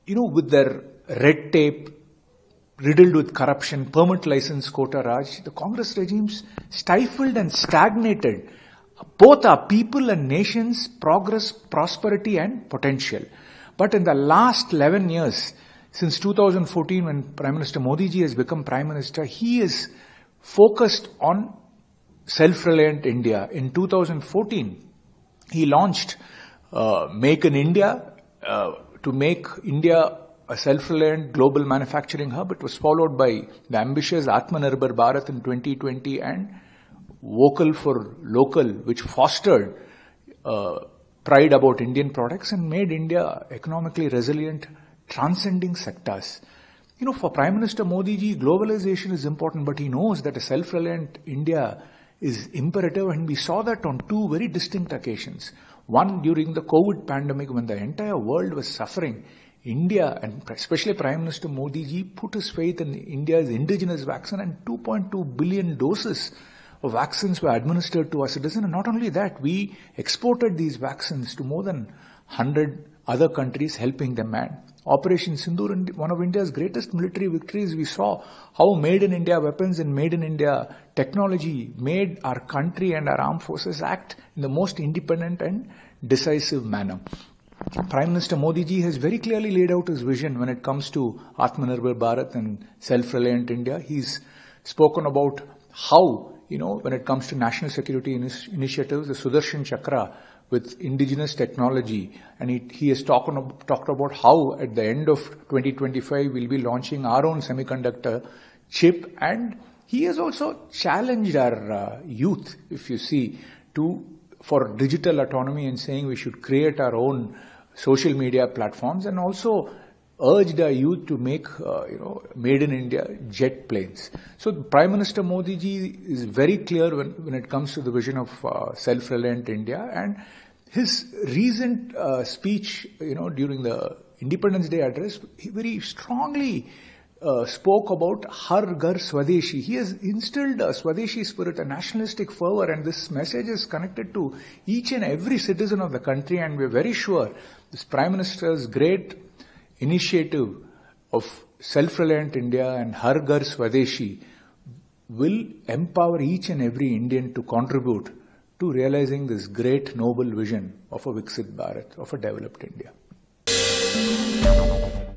with their red tape, riddled with corruption, permit license, quota Raj, the Congress regimes stifled and stagnated both our people and nations' progress, prosperity and potential. But in the last 11 years, since 2014 when Prime Minister Modi ji has become Prime Minister, he is focused on self-reliant India. In 2014, he launched Make in India to make India a self-reliant global manufacturing hub. It was followed by the ambitious Atmanirbhar Bharat in 2020 and Vocal for Local, which fostered pride about Indian products and made India economically resilient, transcending sectors. For Prime Minister Modi ji, globalization is important, but he knows that a self-reliant India is imperative, and we saw that on two very distinct occasions. One, during the COVID pandemic, when the entire world was suffering, India, and especially Prime Minister Modi ji, put his faith in India's indigenous vaccine, and 2.2 billion doses of vaccines were administered to our citizens. And not only that, we exported these vaccines to more than 100 other countries, helping them. And Operation Sindoor, one of India's greatest military victories, we saw how Made in India weapons and Made in India technology made our country and our armed forces act in the most independent and decisive manner. Prime Minister Modi ji has very clearly laid out his vision when it comes to Atmanirbhar Bharat and self-reliant India. He's spoken about how, when it comes to national security initiatives, the Sudarshan Chakra with indigenous technology, and he has talked about how at the end of 2025 we'll be launching our own semiconductor chip, and he has also challenged our youth, if you see, for digital autonomy and saying we should create our own social media platforms, and also urged our youth to make, Made in India jet planes. So Prime Minister Modi ji is very clear when it comes to the vision of self-reliant India, and his recent speech, during the Independence Day address, he very strongly spoke about Har Ghar Swadeshi. He has instilled a Swadeshi spirit, a nationalistic fervor, and this message is connected to each and every citizen of the country, and we're very sure this Prime Minister's great initiative of self-reliant India and Har Ghar Swadeshi will empower each and every Indian to contribute to realizing this great noble vision of a Viksit Bharat, of a developed India.